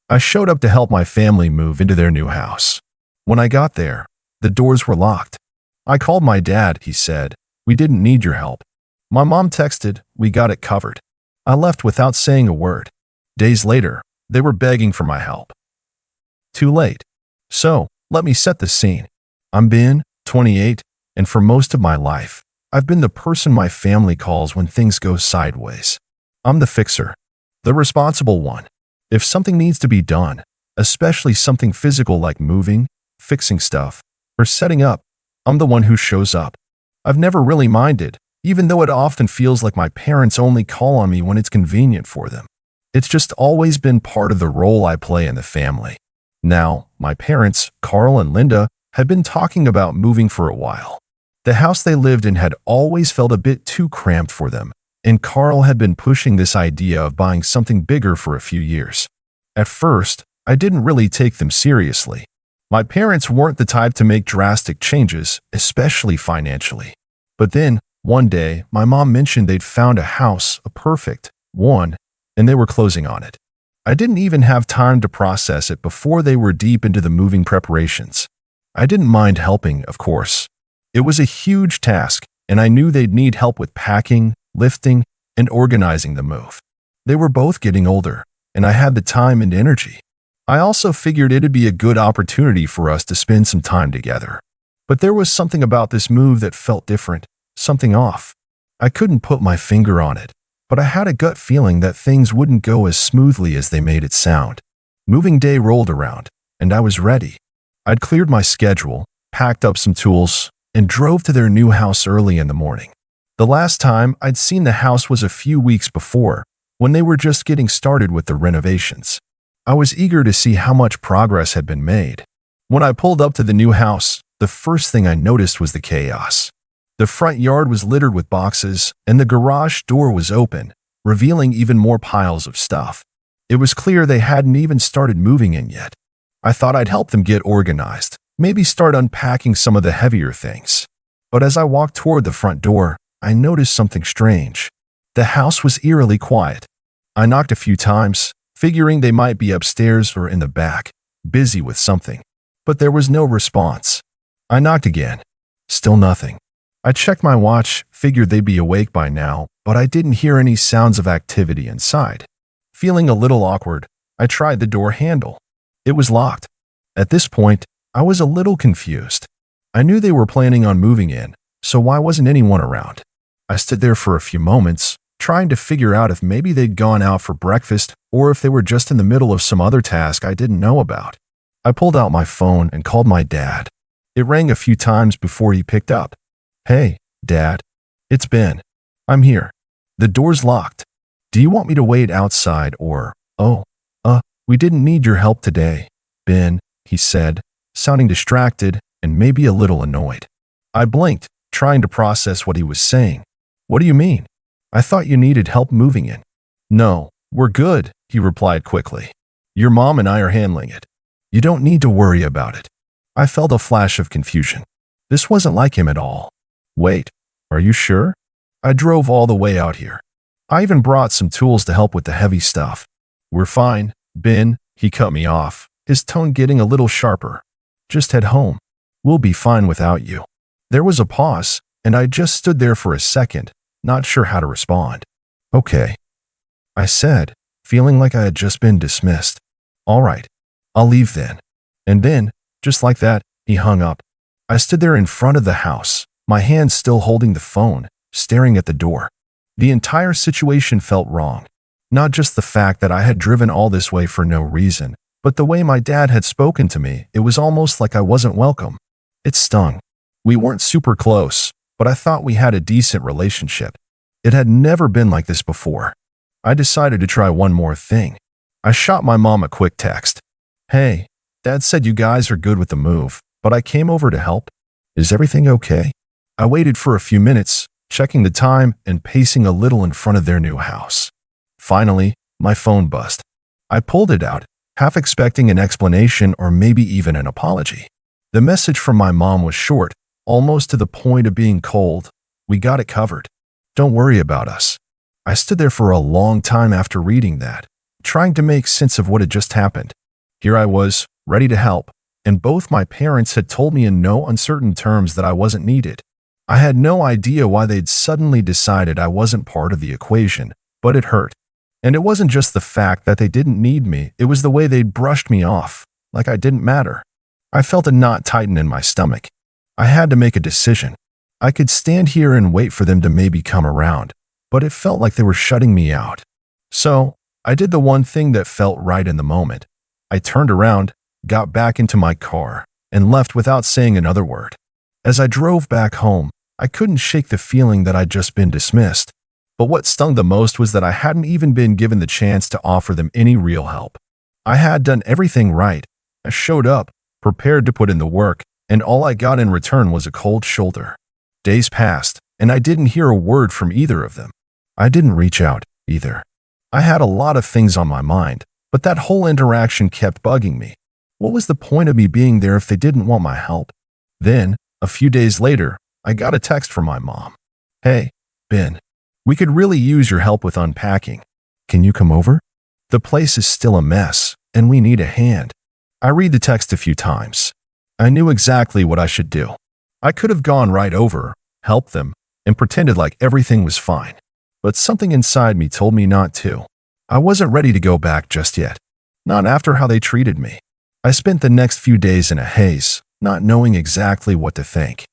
I showed up to help my family move into their new house. When I got there, the doors were locked. I called my dad, he said. We didn't need your help. My mom texted, we got it covered. I left without saying a word. Days later, they were begging for my help. Too late. So, let me set the scene. I'm Ben, 28, and for most of my life, I've been the person my family calls when things go sideways. I'm the fixer, the responsible one. If something needs to be done, especially something physical like moving, fixing stuff, or setting up, I'm the one who shows up. I've never really minded, even though it often feels like my parents only call on me when it's convenient for them. It's just always been part of the role I play in the family. Now, my parents, Carl and Linda, had been talking about moving for a while. The house they lived in had always felt a bit too cramped for them, and Carl had been pushing this idea of buying something bigger for a few years. At first, I didn't really take them seriously. My parents weren't the type to make drastic changes, especially financially. But then, one day, my mom mentioned they'd found a house, a perfect one, and they were closing on it. I didn't even have time to process it before they were deep into the moving preparations. I didn't mind helping, of course. It was a huge task, and I knew they'd need help with packing, lifting, and organizing the move. They were both getting older, and I had the time and energy. I also figured it'd be a good opportunity for us to spend some time together. But there was something about this move that felt different, something off. I couldn't put my finger on it, but I had a gut feeling that things wouldn't go as smoothly as they made it sound. Moving day rolled around, and I was ready. I'd cleared my schedule, packed up some tools, and drove to their new house early in the morning. The last time I'd seen the house was a few weeks before, when they were just getting started with the renovations. I was eager to see how much progress had been made. When I pulled up to the new house, the first thing I noticed was the chaos. The front yard was littered with boxes, and the garage door was open, revealing even more piles of stuff. It was clear they hadn't even started moving in yet. I thought I'd help them get organized, maybe start unpacking some of the heavier things. But as I walked toward the front door, I noticed something strange. The house was eerily quiet. I knocked a few times, figuring they might be upstairs or in the back, busy with something. But there was no response. I knocked again. Still nothing. I checked my watch, figured they'd be awake by now, but I didn't hear any sounds of activity inside. Feeling a little awkward, I tried the door handle. It was locked. At this point, I was a little confused. I knew they were planning on moving in, so why wasn't anyone around? I stood there for a few moments, trying to figure out if maybe they'd gone out for breakfast or if they were just in the middle of some other task I didn't know about. I pulled out my phone and called my dad. It rang a few times before he picked up. Hey, Dad. It's Ben. I'm here. The door's locked. Do you want me to wait outside or, we didn't need your help today, Ben, he said, sounding distracted and maybe a little annoyed. I blinked, trying to process what he was saying. What do you mean? I thought you needed help moving in. No, we're good, he replied quickly. Your mom and I are handling it. You don't need to worry about it. I felt a flash of confusion. This wasn't like him at all. Wait, are you sure? I drove all the way out here. I even brought some tools to help with the heavy stuff. We're fine, Ben, he cut me off, his tone getting a little sharper. Just head home. We'll be fine without you. There was a pause, and I just stood there for a second, not sure how to respond. Okay, I said, feeling like I had just been dismissed. All right, I'll leave then. And then, just like that, he hung up. I stood there in front of the house, my hand still holding the phone, staring at the door. The entire situation felt wrong. Not just the fact that I had driven all this way for no reason, but the way my dad had spoken to me, it was almost like I wasn't welcome. It stung. We weren't super close, but I thought we had a decent relationship. It had never been like this before. I decided to try one more thing. I shot my mom a quick text. Hey, Dad said you guys are good with the move, but I came over to help. Is everything okay? I waited for a few minutes, checking the time and pacing a little in front of their new house. Finally, my phone buzzed. I pulled it out, half expecting an explanation or maybe even an apology. The message from my mom was short, almost to the point of being cold. We got it covered. Don't worry about us. I stood there for a long time after reading that, trying to make sense of what had just happened. Here I was, ready to help, and both my parents had told me in no uncertain terms that I wasn't needed. I had no idea why they'd suddenly decided I wasn't part of the equation, but it hurt. And it wasn't just the fact that they didn't need me, it was the way they'd brushed me off, like I didn't matter. I felt a knot tighten in my stomach. I had to make a decision. I could stand here and wait for them to maybe come around, but it felt like they were shutting me out. So, I did the one thing that felt right in the moment. I turned around, got back into my car, and left without saying another word. As I drove back home, I couldn't shake the feeling that I'd just been dismissed. But what stung the most was that I hadn't even been given the chance to offer them any real help. I had done everything right. I showed up, prepared to put in the work, and all I got in return was a cold shoulder. Days passed, and I didn't hear a word from either of them. I didn't reach out, either. I had a lot of things on my mind, but that whole interaction kept bugging me. What was the point of me being there if they didn't want my help? Then, a few days later, I got a text from my mom. "Hey, Ben, we could really use your help with unpacking. Can you come over? The place is still a mess, and we need a hand." I read the text a few times. I knew exactly what I should do. I could have gone right over, helped them, and pretended like everything was fine. But something inside me told me not to. I wasn't ready to go back just yet. Not after how they treated me. I spent the next few days in a haze, not knowing exactly what to think.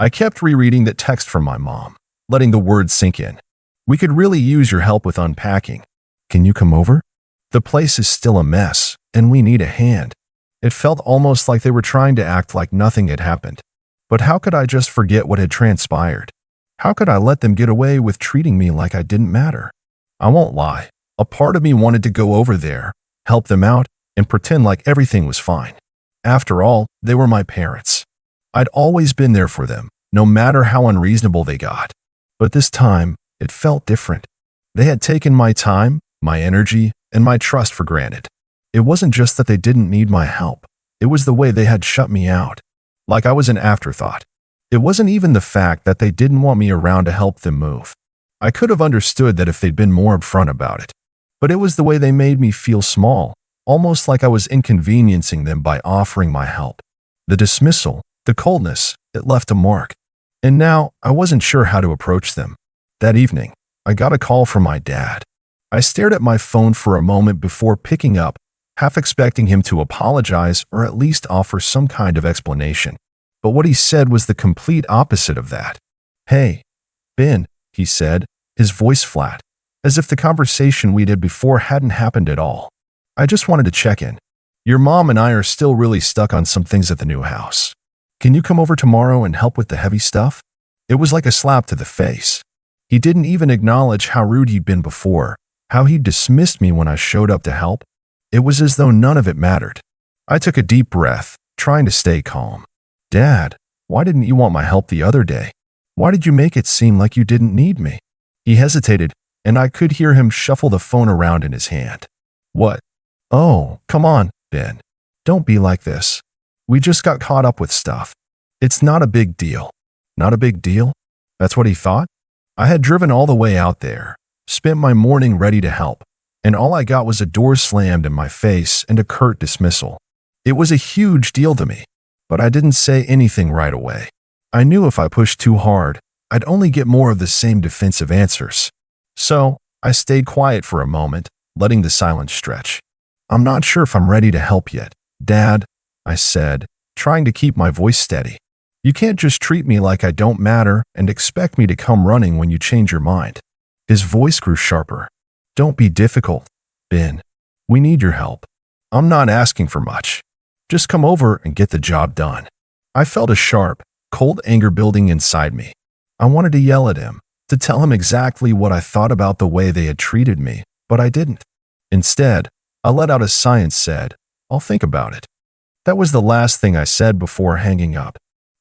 I kept rereading that text from my mom, letting the words sink in. "We could really use your help with unpacking. Can you come over? The place is still a mess, and we need a hand." It felt almost like they were trying to act like nothing had happened. But how could I just forget what had transpired? How could I let them get away with treating me like I didn't matter? I won't lie. A part of me wanted to go over there, help them out, and pretend like everything was fine. After all, they were my parents. I'd always been there for them, no matter how unreasonable they got. But this time, it felt different. They had taken my time, my energy, and my trust for granted. It wasn't just that they didn't need my help. It was the way they had shut me out. Like I was an afterthought. It wasn't even the fact that they didn't want me around to help them move. I could have understood that if they'd been more upfront about it. But it was the way they made me feel small, almost like I was inconveniencing them by offering my help. The dismissal, the coldness, it left a mark. And now I wasn't sure how to approach them. That evening, I got a call from my dad. I stared at my phone for a moment before picking up, half expecting him to apologize or at least offer some kind of explanation. But what he said was the complete opposite of that. "Hey, Ben," he said, his voice flat, as if the conversation we did before hadn't happened at all. "I just wanted to check in. Your mom and I are still really stuck on some things at the new house. Can you come over tomorrow and help with the heavy stuff?" It was like a slap to the face. He didn't even acknowledge how rude he'd been before, how he dismissed me when I showed up to help. It was as though none of it mattered. I took a deep breath, trying to stay calm. "Dad, why didn't you want my help the other day? Why did you make it seem like you didn't need me?" He hesitated, and I could hear him shuffle the phone around in his hand. "What? Oh, come on, Ben. Don't be like this. We just got caught up with stuff. It's not a big deal." Not a big deal? That's what he thought? I had driven all the way out there, spent my morning ready to help, and all I got was a door slammed in my face and a curt dismissal. It was a huge deal to me, but I didn't say anything right away. I knew if I pushed too hard, I'd only get more of the same defensive answers. So, I stayed quiet for a moment, letting the silence stretch. "I'm not sure if I'm ready to help yet, Dad," I said, trying to keep my voice steady. "You can't just treat me like I don't matter and expect me to come running when you change your mind." His voice grew sharper. "Don't be difficult, Ben. We need your help. I'm not asking for much. Just come over and get the job done." I felt a sharp, cold anger building inside me. I wanted to yell at him, to tell him exactly what I thought about the way they had treated me, but I didn't. Instead, I let out a sigh and said, "I'll think about it." That was the last thing I said before hanging up.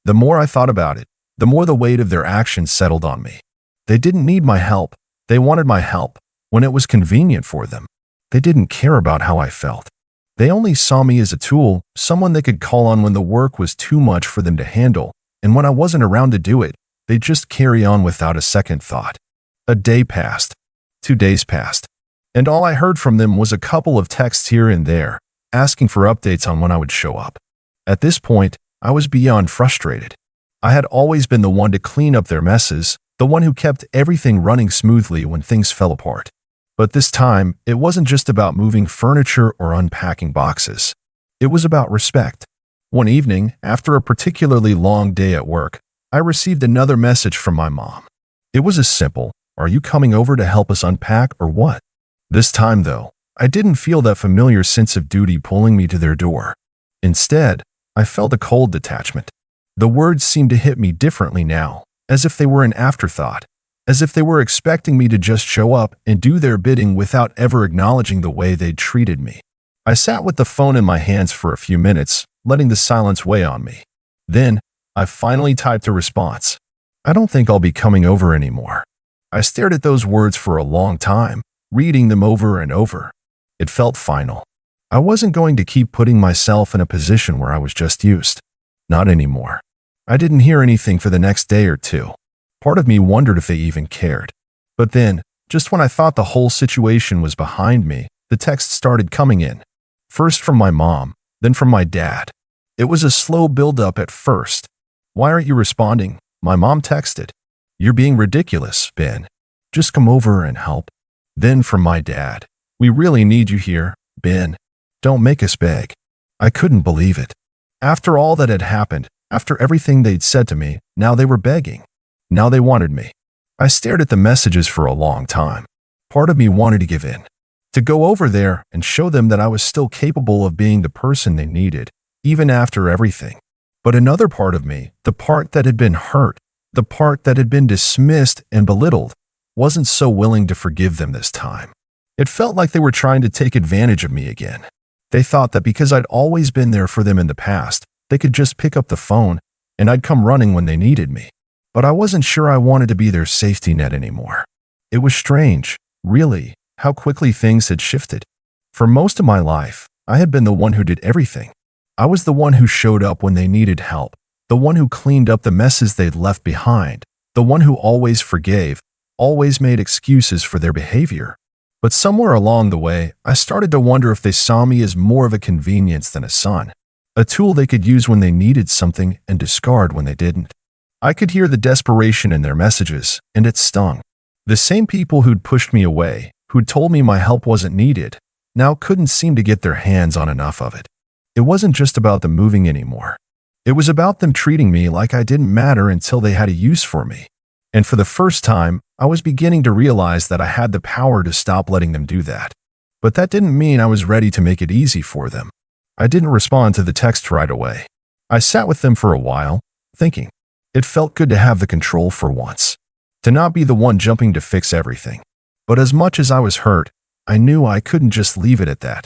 The more I thought about it, the more the weight of their actions settled on me. They didn't need my help. They wanted my help when it was convenient for them. They didn't care about how I felt. They only saw me as a tool, someone they could call on when the work was too much for them to handle, and when I wasn't around to do it, they'd just carry on without a second thought. A day passed. 2 days passed. And all I heard from them was a couple of texts here and there, asking for updates on when I would show up. At this point, I was beyond frustrated. I had always been the one to clean up their messes, the one who kept everything running smoothly when things fell apart. But this time, it wasn't just about moving furniture or unpacking boxes. It was about respect. One evening, after a particularly long day at work, I received another message from my mom. It was as simple, "Are you coming over to help us unpack or what?" This time, though, I didn't feel that familiar sense of duty pulling me to their door. Instead, I felt a cold detachment. The words seemed to hit me differently now, as if they were an afterthought, as if they were expecting me to just show up and do their bidding without ever acknowledging the way they'd treated me. I sat with the phone in my hands for a few minutes, letting the silence weigh on me. Then, I finally typed a response. "I don't think I'll be coming over anymore." I stared at those words for a long time, reading them over and over. It felt final. I wasn't going to keep putting myself in a position where I was just used. Not anymore. I didn't hear anything for the next day or two. Part of me wondered if they even cared. But then, just when I thought the whole situation was behind me, the texts started coming in. First from my mom, then from my dad. It was a slow build-up at first. "Why aren't you responding?" My mom texted. "You're being ridiculous, Ben. Just come over and help." Then from my dad. "We really need you here, Ben. Don't make us beg." I couldn't believe it. After all that had happened, after everything they'd said to me, now they were begging. Now they wanted me. I stared at the messages for a long time. Part of me wanted to give in, to go over there and show them that I was still capable of being the person they needed, even after everything. But another part of me, the part that had been hurt, the part that had been dismissed and belittled, wasn't so willing to forgive them this time. It felt like they were trying to take advantage of me again. They thought that because I'd always been there for them in the past, they could just pick up the phone and I'd come running when they needed me. But I wasn't sure I wanted to be their safety net anymore. It was strange, really, how quickly things had shifted. For most of my life, I had been the one who did everything. I was the one who showed up when they needed help, the one who cleaned up the messes they'd left behind, the one who always forgave, always made excuses for their behavior. But somewhere along the way, I started to wonder if they saw me as more of a convenience than a son, a tool they could use when they needed something and discard when they didn't. I could hear the desperation in their messages, and it stung. The same people who'd pushed me away, who'd told me my help wasn't needed, now couldn't seem to get their hands on enough of it. It wasn't just about them moving anymore. It was about them treating me like I didn't matter until they had a use for me. And for the first time, I was beginning to realize that I had the power to stop letting them do that. But that didn't mean I was ready to make it easy for them. I didn't respond to the text right away. I sat with them for a while, thinking. It felt good to have the control for once, to not be the one jumping to fix everything. But as much as I was hurt, I knew I couldn't just leave it at that.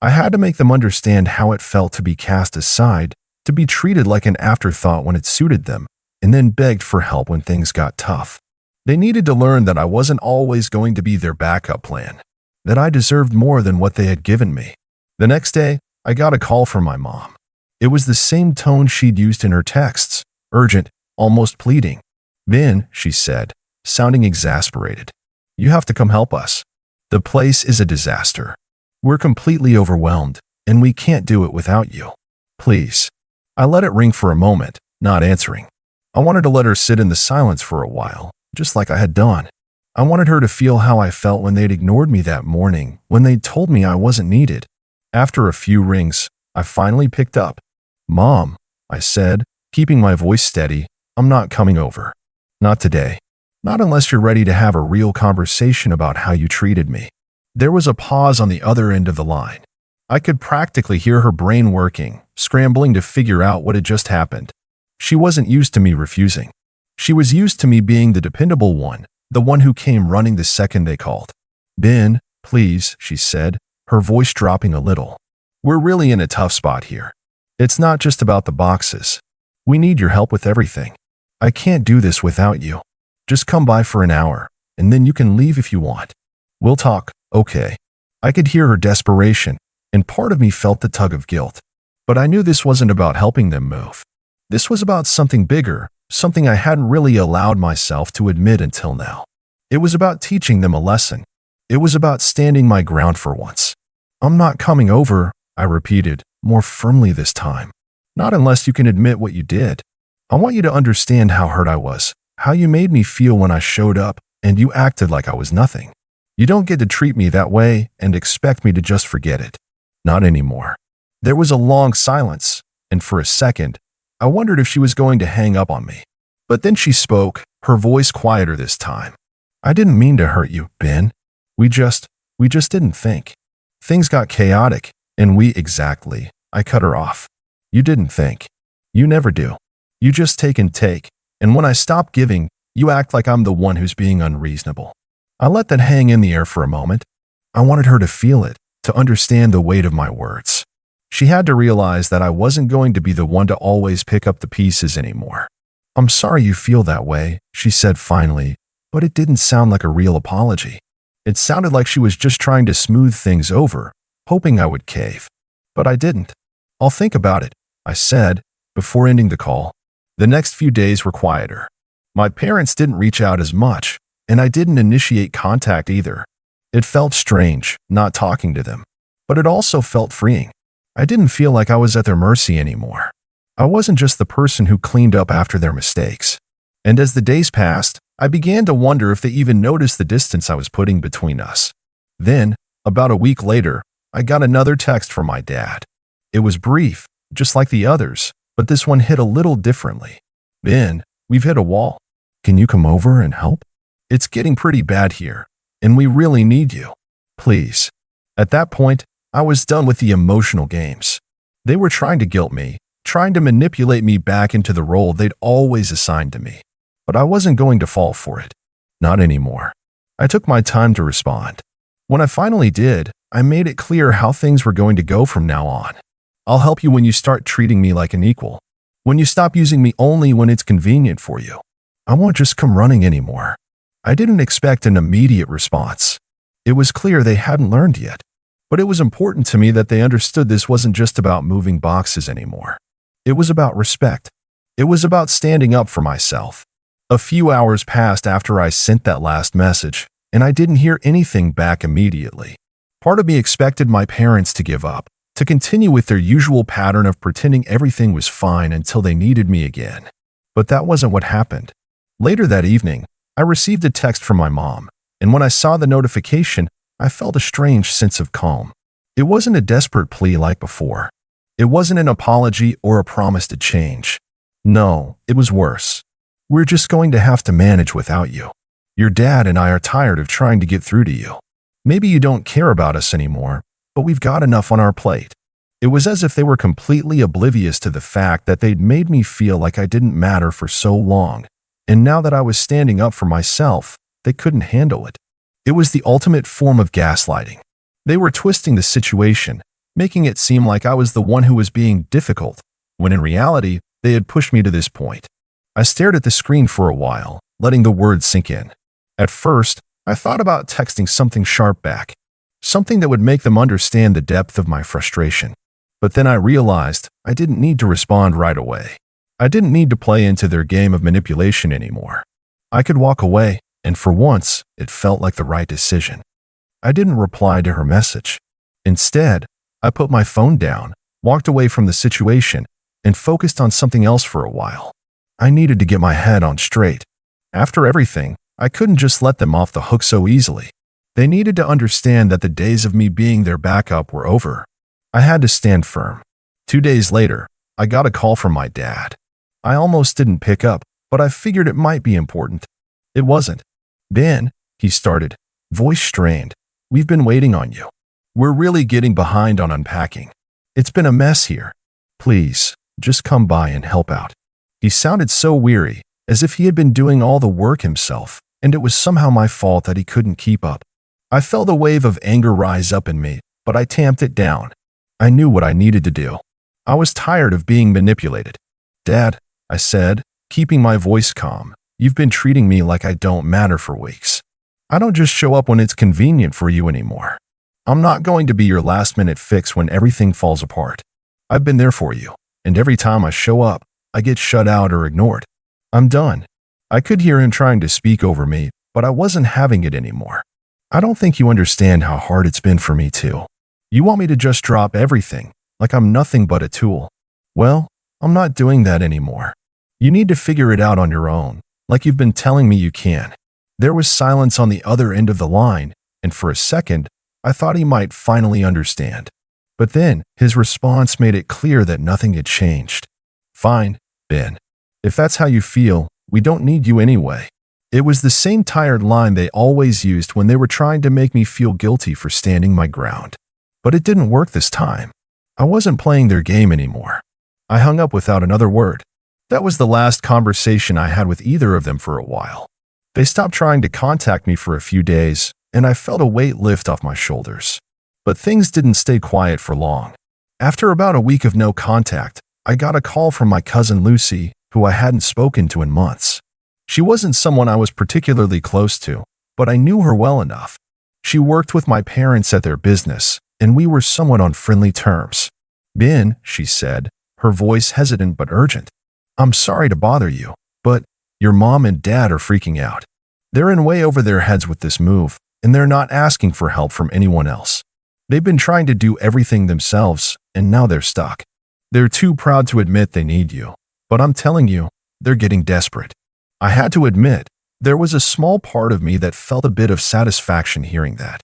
I had to make them understand how it felt to be cast aside, to be treated like an afterthought when it suited them, and then begged for help when things got tough. They needed to learn that I wasn't always going to be their backup plan, that I deserved more than what they had given me. The next day, I got a call from my mom. It was the same tone she'd used in her texts, urgent, almost pleading. "Ben," she said, sounding exasperated, "you have to come help us. The place is a disaster. We're completely overwhelmed, and we can't do it without you. Please." I let it ring for a moment, not answering. I wanted to let her sit in the silence for a while, just like I had done. I wanted her to feel how I felt when they'd ignored me that morning, when they'd told me I wasn't needed. After a few rings, I finally picked up. "Mom," I said, keeping my voice steady, "I'm not coming over. Not today. Not unless you're ready to have a real conversation about how you treated me." There was a pause on the other end of the line. I could practically hear her brain working, scrambling to figure out what had just happened. She wasn't used to me refusing. She was used to me being the dependable one, the one who came running the second they called. "Ben, please," she said, her voice dropping a little. "We're really in a tough spot here. It's not just about the boxes. We need your help with everything. I can't do this without you. Just come by for an hour, and then you can leave if you want. We'll talk, okay?" I could hear her desperation, and part of me felt the tug of guilt. But I knew this wasn't about helping them move. This was about something bigger, something I hadn't really allowed myself to admit until now. It was about teaching them a lesson. It was about standing my ground for once. I'm not coming over, I repeated, more firmly this time. Not unless you can admit what you did. I want you to understand how hurt I was, how you made me feel when I showed up, and you acted like I was nothing. You don't get to treat me that way and expect me to just forget it. Not anymore. There was a long silence, and for a second, I wondered if she was going to hang up on me. But then she spoke, her voice quieter this time. I didn't mean to hurt you, Ben. We just didn't think. Things got chaotic, and exactly. I cut her off. You didn't think. You never do. You just take and take, and when I stop giving, you act like I'm the one who's being unreasonable. I let that hang in the air for a moment. I wanted her to feel it, to understand the weight of my words. She had to realize that I wasn't going to be the one to always pick up the pieces anymore. I'm sorry you feel that way, she said finally, but it didn't sound like a real apology. It sounded like she was just trying to smooth things over, hoping I would cave. But I didn't. I'll think about it, I said, before ending the call. The next few days were quieter. My parents didn't reach out as much, and I didn't initiate contact either. It felt strange, not talking to them, but it also felt freeing. I didn't feel like I was at their mercy anymore. I wasn't just the person who cleaned up after their mistakes. And as the days passed, I began to wonder if they even noticed the distance I was putting between us. Then, about a week later, I got another text from my dad. It was brief, just like the others, but this one hit a little differently. Ben, we've hit a wall. Can you come over and help? It's getting pretty bad here, and we really need you. Please. At that point, I was done with the emotional games. They were trying to guilt me, trying to manipulate me back into the role they'd always assigned to me. But I wasn't going to fall for it. Not anymore. I took my time to respond. When I finally did, I made it clear how things were going to go from now on. I'll help you when you start treating me like an equal. When you stop using me only when it's convenient for you. I won't just come running anymore. I didn't expect an immediate response. It was clear they hadn't learned yet. But it was important to me that they understood this wasn't just about moving boxes anymore. It was about respect. It was about standing up for myself. A few hours passed after I sent that last message, and I didn't hear anything back immediately. Part of me expected my parents to give up, to continue with their usual pattern of pretending everything was fine until they needed me again. But that wasn't what happened. Later that evening, I received a text from my mom, and when I saw the notification, I felt a strange sense of calm. It wasn't a desperate plea like before. It wasn't an apology or a promise to change. No, it was worse. We're just going to have to manage without you. Your dad and I are tired of trying to get through to you. Maybe you don't care about us anymore, but we've got enough on our plate. It was as if they were completely oblivious to the fact that they'd made me feel like I didn't matter for so long, and now that I was standing up for myself, they couldn't handle it. It was the ultimate form of gaslighting. They were twisting the situation, making it seem like I was the one who was being difficult, when in reality, they had pushed me to this point. I stared at the screen for a while, letting the words sink in. At first, I thought about texting something sharp back, something that would make them understand the depth of my frustration. But then I realized I didn't need to respond right away. I didn't need to play into their game of manipulation anymore. I could walk away, and for once, it felt like the right decision. I didn't reply to her message. Instead, I put my phone down, walked away from the situation, and focused on something else for a while. I needed to get my head on straight. After everything, I couldn't just let them off the hook so easily. They needed to understand that the days of me being their backup were over. I had to stand firm. 2 days later, I got a call from my dad. I almost didn't pick up, but I figured it might be important. It wasn't. Ben, he started, voice strained. We've been waiting on you. We're really getting behind on unpacking. It's been a mess here. Please, just come by and help out. He sounded so weary, as if he had been doing all the work himself, and it was somehow my fault that he couldn't keep up. I felt a wave of anger rise up in me, but I tamped it down. I knew what I needed to do. I was tired of being manipulated. Dad, I said, keeping my voice calm, you've been treating me like I don't matter for weeks. I don't just show up when it's convenient for you anymore. I'm not going to be your last-minute fix when everything falls apart. I've been there for you, and every time I show up, I get shut out or ignored. I'm done. I could hear him trying to speak over me, but I wasn't having it anymore. I don't think you understand how hard it's been for me too. You want me to just drop everything, like I'm nothing but a tool. Well, I'm not doing that anymore. You need to figure it out on your own, like you've been telling me you can." There was silence on the other end of the line, and for a second, I thought he might finally understand. But then, his response made it clear that nothing had changed. "Fine, Ben. If that's how you feel, we don't need you anyway." It was the same tired line they always used when they were trying to make me feel guilty for standing my ground. But it didn't work this time. I wasn't playing their game anymore. I hung up without another word. That was the last conversation I had with either of them for a while. They stopped trying to contact me for a few days, and I felt a weight lift off my shoulders. But things didn't stay quiet for long. After about a week of no contact, I got a call from my cousin Lucy, who I hadn't spoken to in months. She wasn't someone I was particularly close to, but I knew her well enough. She worked with my parents at their business, and we were somewhat on friendly terms. "Ben," she said, her voice hesitant but urgent, "I'm sorry to bother you, but your mom and dad are freaking out. They're in way over their heads with this move, and they're not asking for help from anyone else. They've been trying to do everything themselves, and now they're stuck. They're too proud to admit they need you, but I'm telling you, they're getting desperate." I had to admit, there was a small part of me that felt a bit of satisfaction hearing that.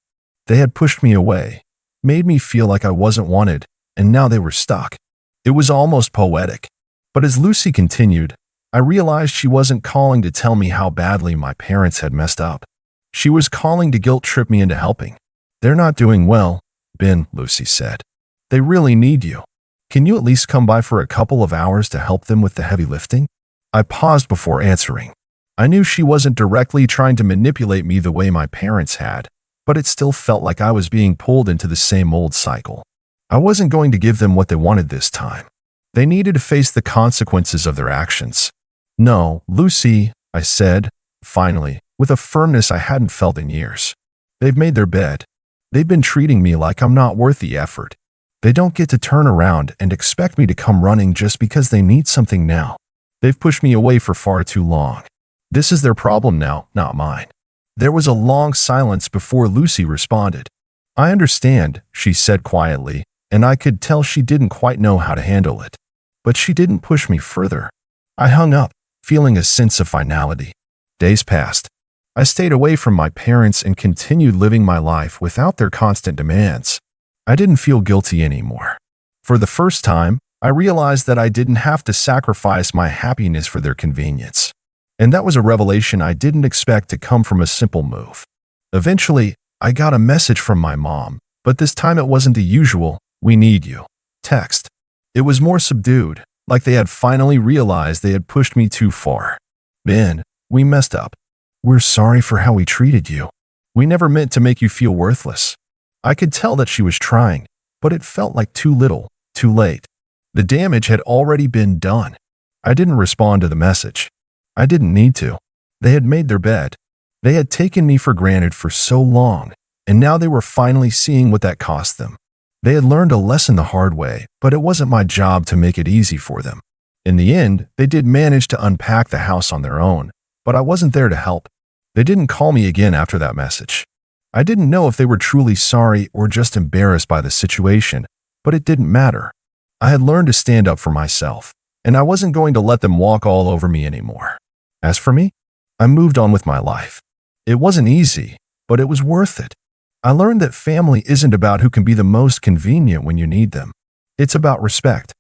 They had pushed me away, made me feel like I wasn't wanted, and now they were stuck. It was almost poetic. But as Lucy continued, I realized she wasn't calling to tell me how badly my parents had messed up. She was calling to guilt-trip me into helping. "They're not doing well, Ben," Lucy said. "They really need you. Can you at least come by for a couple of hours to help them with the heavy lifting?" I paused before answering. I knew she wasn't directly trying to manipulate me the way my parents had, but it still felt like I was being pulled into the same old cycle. I wasn't going to give them what they wanted this time. They needed to face the consequences of their actions. "No, Lucy," I said, finally, with a firmness I hadn't felt in years. "They've made their bed. They've been treating me like I'm not worth the effort. They don't get to turn around and expect me to come running just because they need something now. They've pushed me away for far too long. This is their problem now, not mine." There was a long silence before Lucy responded. "I understand," she said quietly, and I could tell she didn't quite know how to handle it. But she didn't push me further. I hung up, feeling a sense of finality. Days passed. I stayed away from my parents and continued living my life without their constant demands. I didn't feel guilty anymore. For the first time, I realized that I didn't have to sacrifice my happiness for their convenience. And that was a revelation I didn't expect to come from a simple move. Eventually, I got a message from my mom, but this time it wasn't the usual, "We need you" text. It was more subdued, like they had finally realized they had pushed me too far. "Ben, we messed up. We're sorry for how we treated you. We never meant to make you feel worthless." I could tell that she was trying, but it felt like too little, too late. The damage had already been done. I didn't respond to the message. I didn't need to. They had made their bed. They had taken me for granted for so long, and now they were finally seeing what that cost them. They had learned a lesson the hard way, but it wasn't my job to make it easy for them. In the end, they did manage to unpack the house on their own, but I wasn't there to help. They didn't call me again after that message. I didn't know if they were truly sorry or just embarrassed by the situation, but it didn't matter. I had learned to stand up for myself, and I wasn't going to let them walk all over me anymore. As for me, I moved on with my life. It wasn't easy, but it was worth it. I learned that family isn't about who can be the most convenient when you need them. It's about respect.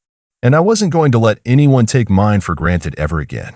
And I wasn't going to let anyone take mine for granted ever again.